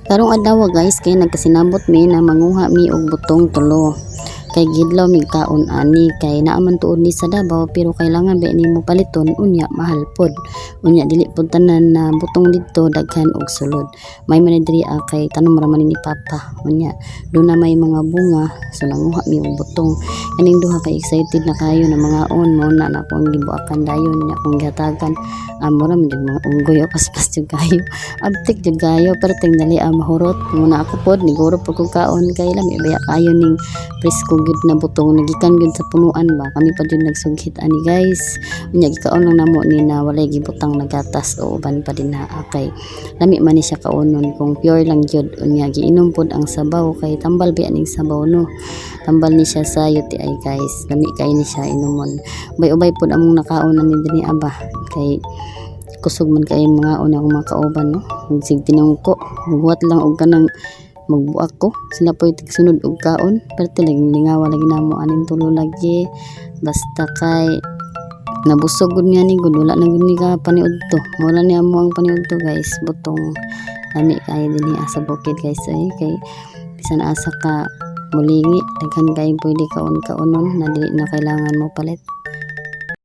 Karong adlaw guys kay nagkasinabot mi na manguha mi og butong tulo. Kay gidlaw mi kaon ani kay naa man tuod ni sa Davao pero kailangan ba nimo paliton unya mahal pod. Unya dili pod tanan na butong didto daghan og sulod. May man diri kay tanom ra man ni Papa. Unya do na may mga bunga so nanguha mi og butong. Kaning duha kay excited na kayo na mga on mo na akong gibuakan dayon na akong gihatagan. Mura man mga unggoy o paspas jud kayo. Abtik jud kayo pero ting dali mahurot muna ako pod niguro pag ko kaon kay lami baya kayo ning presko gud na butong nagikan gud sa punuan ba kami pa jud nagsugit ani guys. Unya gikaon lang namo ni na walay gibutang nagatas o uban pa din na kay lami man ni siya kaonon kung pure lang jud. Unya giinom pod ang sabaw kay tambal ba ning sabaw no. Tambal ni siya sa UTI guys. Lami kay ni siya inumon. Ubay-ubay pod among nakaon ani dinhi aba kay kusog man kay mga una akong mga kauban no. Sig tinungko buhat lang og kanang magbuak ko sila po tigsunod og kaon pero tilang lingawa lagi namo anin tulo lagi basta kay nabusog gud niya ni gud wala na gud ni ka paniudto wala ni amo ang paniudto guys butong lami kay dinhi sa bukid guys ay kay bisan asa ka mulingi daghan kay pwede kaon-kaonon na dili na kailangan mo palit.